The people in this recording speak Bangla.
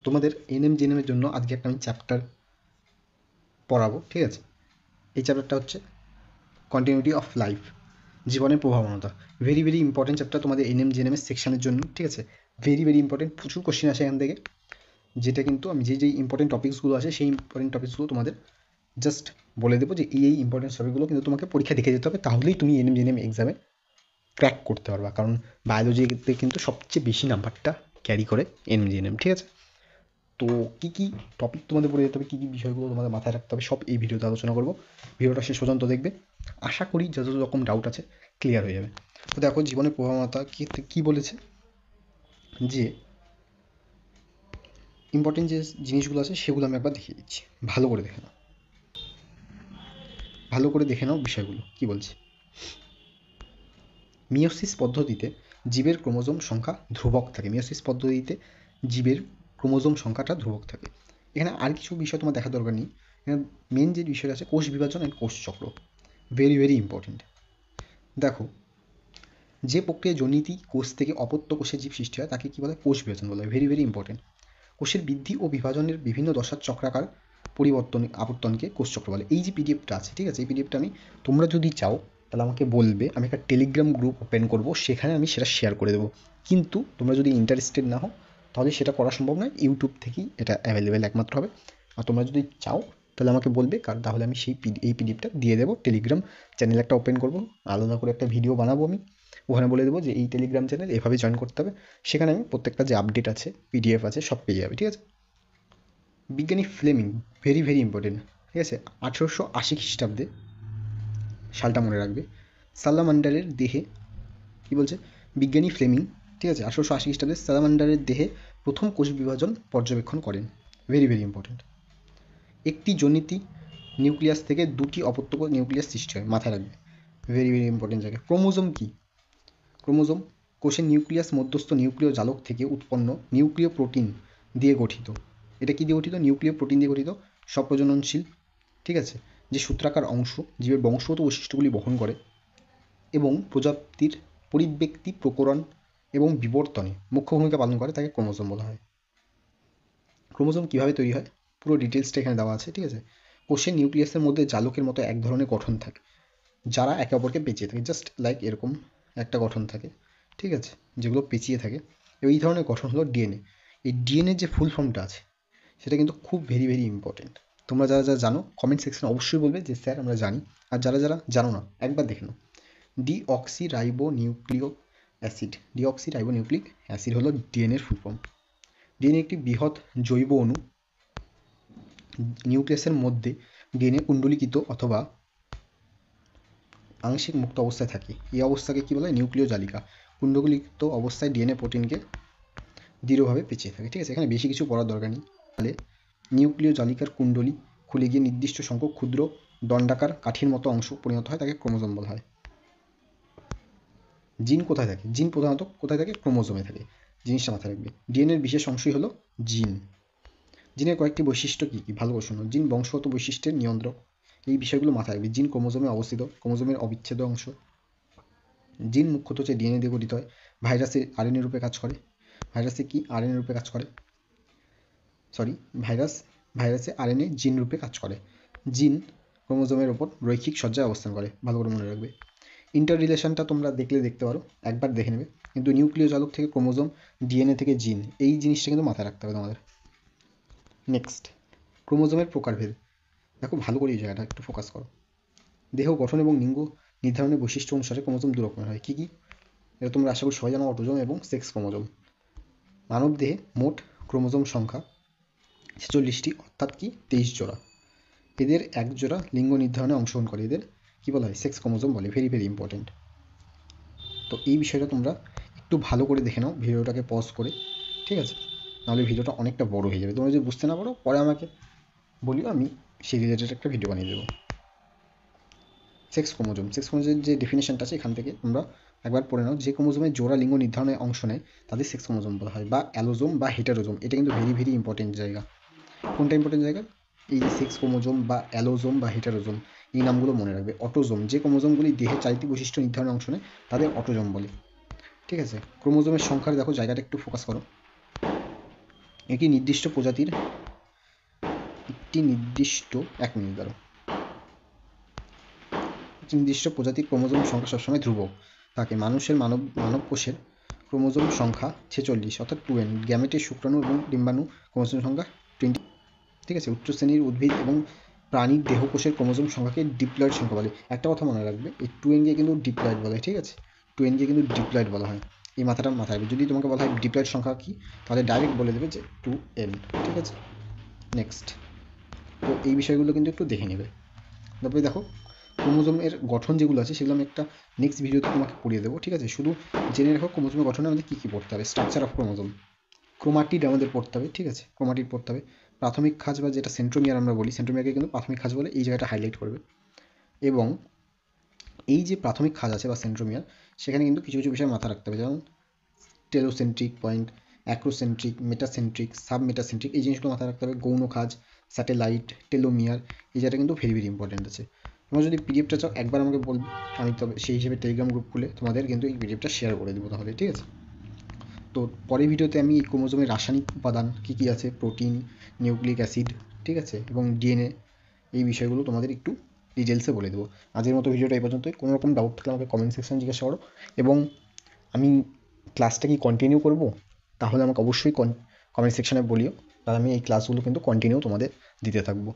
তোমাদের এনএম জেএনএম এর জন্য আজকে একটা আমি চ্যাপ্টার পড়াবো, ঠিক আছে? এই চ্যাপ্টারটা হচ্ছে কন্টিনিউটি অফ লাইফ, জীবনের প্রভাবনতা। ভেরি ভেরি ইম্পর্টেন্ট চ্যাপ্টার তোমাদের এনএম জেএনএম এর সেকশনের জন্য, ঠিক আছে? ভেরি ভেরি ইম্পর্টেন্ট, প্রচুর কোশ্চেন আসে এখান থেকে। যেটা কিন্তু আমি যেই ইম্পর্টেন্ট টপিকসগুলো আছে সেই ইম্পর্টেন্ট টপিকসগুলো তোমাদের জাস্ট বলে দেবো যে এই ইম্পর্টেন্ট টপিকগুলো কিন্তু তোমাকে পরীক্ষা দেখে যেতে হবে, তাহলেই তুমি এনএম জেএনএম এক্সামে ক্র্যাক করতে পারবা। কারণ বায়োলজিতে কিন্তু সবচেয়ে বেশি নাম্বারটা ক্যারি করে এনএম জেএনএম, ঠিক আছে? তো কী কী টপিক তোমাদের পড়ে যেতে হবে, কী কী বিষয়গুলো তোমাদের মাথায় রাখতে হবে, সব এই ভিডিওতে আলোচনা করবো। ভিডিওটা শেষ পর্যন্ত দেখবে, আশা করি যত রকম ডাউট আছে ক্লিয়ার হয়ে যাবে। তো দেখো, জীবনের প্রভাবতা কী বলেছে, যে ইম্পর্টেন্ট যে জিনিসগুলো আছে সেগুলো আমি একবার দেখিয়ে দিচ্ছি, ভালো করে দেখে নাও, ভালো করে দেখে নাও বিষয়গুলো কী বলছে। মিওসিস পদ্ধতিতে জীবের ক্রোমোজোম সংখ্যা ধ্রুবক থাকে। মিওসিস পদ্ধতিতে জীবের ক্রোমোজোম সংখ্যাটা ধ্রুবক থাকে। এখানে আর কিছু বিষয় তোমার দেখার দরকার নেই। এখানে মেন যে বিষয়টা আছে কোষ বিভাজন অ্যান্ড কোষ চক্র, ভেরি ভেরি ইম্পর্টেন্ট। দেখো, যে প্রক্রিয়ায় জনিতি কোষ থেকে অপত্য কোষে জীব সৃষ্টি হয় তাকে কী বলে? কোষ বিভাজন বলা হয়। Very very important. কোষের বৃদ্ধি ও বিভাজনের বিভিন্ন দশার চক্রাকার পরিবর্তন আবর্তনকে কোষচক্র বলে। এই যে পিডিএফটা আছে, ঠিক আছে, এই পিডিএফটা আমি, তোমরা যদি চাও তাহলে আমাকে বলবে, আমি একটা টেলিগ্রাম গ্রুপ ওপেন করব, সেখানে আমি সেটা শেয়ার করে দেবো। কিন্তু তোমরা যদি ইন্টারেস্টেড না হও তাহলে সেটা করা সম্ভব নয়, ইউটিউব থেকেই এটা অ্যাভেলেবেল একমাত্র হবে। আর তোমরা যদি চাও তাহলে আমাকে বলবে, কারণ তাহলে আমি এই পিডিএফটা দিয়ে দেবো। টেলিগ্রাম চ্যানেল একটা ওপেন করবো, আলাদা করে একটা ভিডিও বানাবো আমি, ওখানে বলে দেবো যে এই টেলিগ্রাম চ্যানেল এভাবে জয়েন করতে হবে। সেখানে আমি প্রত্যেকটা যে আপডেট আছে, পিডিএফ আছে, সব পেয়ে যাবে, ঠিক আছে? বিজ্ঞানী ফ্লেমিং, ভেরি ভেরি ইম্পর্টেন্ট, ঠিক আছে? 1880 খ্রিস্টাব্দে, সালটা মনে রাখবে, সালামান্ডারের দেহে, কী বলছে, বিজ্ঞানী ফ্লেমিং, ঠিক আছে, 1880 খ্রিস্টাব্দে সালামান্ডারের দেহে প্রথম কোষ বিভাজন পর্যবেক্ষণ করেন। Very very important. একটি জনিতি নিউক্লিয়াস থেকে দুটি অপত্য নিউক্লিয়াস সৃষ্টি হয়, মাথায় রাখবে, ভেরি ভেরি ইম্পর্টেন্ট জায়গা। ক্রোমোজোম কি? ক্রোমোজোম কোষের নিউক্লিয়াস মধ্যস্থ নিউক্লিয় জালক থেকে উৎপন্ন নিউক্লিয় প্রোটিন দিয়ে গঠিত। এটা কী দিয়ে গঠিত? নিউক্লিয় প্রোটিন দিয়ে গঠিত, স্বপ্রজননশীল, ঠিক আছে, যে সূত্রাকার অংশ জীবের বংশগত বৈশিষ্ট্যগুলি বহন করে এবং প্রজাতির পরিব্যক্তি, প্রকরণ এবং বিবর্তনে মুখ্য ভূমিকা পালন করে, তাকে ক্রোমোজোম বলা হয়। ক্রোমোজোম কীভাবে তৈরি হয় পুরো ডিটেলসটা এখানে দেওয়া আছে, ঠিক আছে? কোষের নিউক্লিয়াসের মধ্যে জালকের মতো এক ধরনের গঠন থাকে, যারা একে অপরকে পেঁচিয়ে থাকে, জাস্ট লাইক এরকম একটা গঠন থাকে, ঠিক আছে, যেগুলো পেঁচিয়ে থাকে। এই ধরনের গঠন হলো ডিএনএ। এই ডিএনএ যে ফুল ফর্মটা আছে সেটা কিন্তু খুব ভেরি ভেরি ইম্পর্টেন্ট। তোমরা যারা যারা জানো কমেন্ট সেকশনে অবশ্যই বলবে যে স্যার আমরা জানি। আর যারা যারা জানো না একবার দেখে নাও। Deoxyribonucleic acid, deoxyribonucleic acid হলো ডিএনএর ফুল ফর্ম। ডিএনএ একটি বৃহৎ জৈব অণু, নিউক্লিয়াসের মধ্যে ডিএনএ কুণ্ডলীকৃত অথবা আংশিক মুক্ত অবস্থায় থাকে। এই অবস্থাকে কী বলা হয়? নিউক্লিয় জালিকা। কুণ্ডলীকৃত অবস্থায় ডিএনএ প্রোটিনকে দৃঢ়ভাবে পেঁচিয়ে থাকে, ঠিক আছে? এখানে বেশি কিছু পড়ার দরকার নেই। তাহলে নিউক্লিয় জালিকার কুণ্ডলী খুলে গিয়ে নির্দিষ্ট সংখ্যক ক্ষুদ্র দণ্ডাকার কাঠির মতো অংশ পরিণত হয়, তাকে ক্রোমোজোম বলা হয়। জিন কোথায় থাকে? জিন প্রধানত কোথায় থাকে? ক্রোমোজোমে থাকে। জিনিসটা মাথায় রাখবে। ডিএনএর বিশেষ অংশই হলো জিন। জিনের কয়েকটি বৈশিষ্ট্য কী কী? ভালো করে শোনো। জিন বংশগত বৈশিষ্ট্যের নিয়ন্ত্রক, এই বিষয়গুলো মাথায় রাখবে। জিন ক্রোমোজোমে অবস্থিত, ক্রোমোজোমের অবিচ্ছেদ্য অংশ। জিন মুখ্যত হচ্ছে ডিএনএ দিয়ে গঠিত হয়। ভাইরাসের আরএনএ রূপে কাজ করে। ভাইরাসে কি? আরএনএ রূপে কাজ করে, সরি, ভাইরাসে আরএনএ জিন রূপে কাজ করে। জিন ক্রোমোজোমের ওপর রৈখিক সজ্জায় অবস্থান করে, ভালো করে মনে রাখবে। ইন্টার রিলেশনটা তোমরা দেখলে দেখতে পারো, একবার দেখে নেবে। কিন্তু নিউক্লিয় জালক থেকে ক্রোমোজোম, ডিএনএ থেকে জিন, এই জিনিসটা কিন্তু মাথায় রাখতে হবে তোমাদের। নেক্সট, ক্রোমোজোমের প্রকারভেদ। দেখো ভালো করে এই জায়গাটা একটু ফোকাস করো। দেহ গঠন এবং লিঙ্গ নির্ধারণের বৈশিষ্ট্য অনুসারে ক্রোমোজোম দু রকমের হয়। কী কী? এটা তোমরা আশা করি সবাই জানো, অটোজোম এবং সেক্স ক্রোমোজোম। মানব দেহে মোট ক্রোমোজোম সংখ্যা 46টি, অর্থাৎ কি 23 জোড়া। এদের এক জোড়া লিঙ্গ নির্ধারণে অংশগ্রহণ করে, এদের কী বলা হয়? সেক্স ক্রোমোজোম বলে। Very very important. তো এই বিষয়টা তোমরা একটু ভালো করে দেখে নাও ভিডিওটাকে পজ করে, ঠিক আছে? নাহলে ভিডিওটা অনেকটা বড় হয়ে যাবে। তোমরা যদি বুঝতে না পারো পরে আমাকে বলিও, আমি সেই রিলেটেড একটা ভিডিও বানিয়ে দেবো। সেক্স ক্রোমোজোমের যে ডেফিনেশনটা আছে এখান থেকে তোমরা একবার পড়ে নাও। যে ক্রোমোজোমে জোড়া লিঙ্গ নির্ধারণে অংশ নেয় তাদের সেক্স ক্রোমোজোম বলা হয়, বা অ্যালোজোম বা হেটারোজোম। এটা কিন্তু ভেরি ভেরি ইম্পর্টেন্ট জায়গা। কোনটা ইম্পর্টেন্ট জায়গা? এই যে সেক্স ক্রোমোজোম বা অ্যালোজোম বা হেটারোজোম, এই নামগুলো মনে রাখবে। অটোজোম, যে ক্রোমোজোমগুলি দেহের চারিত্রিক বৈশিষ্ট্য নির্ধারণে অংশ নেয় তাদের অটোজোম বলে, ঠিক আছে? ক্রোমোজোমের সংখ্যার দেখো জায়গাটা একটু ফোকাস করো। একটি নির্দিষ্ট প্রজাতির এক মিনিট দাঁড়াও একটি নির্দিষ্ট প্রজাতির ক্রোমোজোম সংখ্যা সবসময় ধ্রুবক থাকে। মানব কোষের ক্রোমোজোম সংখ্যা 46 অর্থাৎ 2n, গ্যামেটের শুক্রাণু এবং ডিম্বাণু ক্রোমোজোম সংখ্যা 20। ঠিক আছে, উচ্চ শ্রেণীর উদ্ভিদ এবং প্রাণীর দেহকোষের ক্রোমোজোম সংখ্যাকে ডিপ্লয়েড সংখ্যা বলে। একটা কথা মনে রাখবে, এই 2n কে কিন্তু ডিপ্লয়েড বলে, ঠিক আছে, 2n কে কিন্তু ডিপ্লয়েড বলা হয়, এই মাথায় রাখবে। যদি তোমাকে বলা হয় ডিপ্লয়েড সংখ্যা কি, তাহলে ডাইরেক্ট বলে দেবে যে 2n। ঠিক আছে, নেক্সট। তো এই বিষয়গুলো কিন্তু একটু দেখে নেবে। তারপরে দেখো ক্রোমোজোমের গঠন যেগুলো আছে সেগুলো আমি একটা নেক্সট ভিডিওতে তোমাকে পড়িয়ে দেবো। ঠিক আছে, শুধু জেনে রাখো ক্রোমোজোমের গঠনে আমাদের কী কী পড়তে হবে। স্ট্রাকচার অফ ক্রোমোজোম, ক্রোমাটিড আমাদের পড়তে হবে। ঠিক আছে, ক্রোমাটিড পড়তে হবে। প্রাথমিক খাঁজ বা যেটা সেন্ট্রোমিয়ার আমরা বলি, সেন্ট্রোমিয়ারকে কিন্তু প্রাথমিক খাঁজ বলে, এই জায়গাটা হাইলাইট করবে। এবং এই যে প্রাথমিক খাঁজ আছে বা সেন্ট্রোমিয়ার, সেখানে কিন্তু কিছু কিছু বিষয় মাথায় রাখতে হবে, যেমন telocentric point, acrocentric, metacentric, submetacentric, এই জিনিসগুলো মাথায় রাখতে হবে। গৌণ খাঁজ, স্যাটেলাইট, টেলোমিয়ার, এই জায়গাটা কিন্তু ভেরি ভেরি ইম্পর্টেন্ট আছে। তোমরা যদি পিডিএফটা চাও একবার আমাকে বলবে, আমি তবে সেই হিসেবে টেলিগ্রাম গ্রুপ খুলে তোমাদের কিন্তু এই পিডিএফটা শেয়ার করে দেবো তাহলে। ঠিক আছে, তো পরের ভিডিওতে আমি এই ক্রোমোজোমের রাসায়নিক উপাদান কী কী আছে, প্রোটিন, নিউক্লিক অ্যাসিড, ঠিক আছে, এবং ডিএনএ, এই বিষয়গুলো তোমাদের একটু ডিটেলসে বলে দেবো। আজকের মতো ভিডিওটা এই পর্যন্তই। কোনো রকম ডাউট থাকলে আমাকে কমেন্ট সেকশনে জিজ্ঞাসা করো, এবং আমি ক্লাসটা কি কন্টিনিউ করব, তাহলে আমাকে অবশ্যই কমেন্ট সেকশনে বলিও, তাহলে আমি এই ক্লাসগুলো কিন্তু কন্টিনিউ তোমাদের দিতে থাকবো।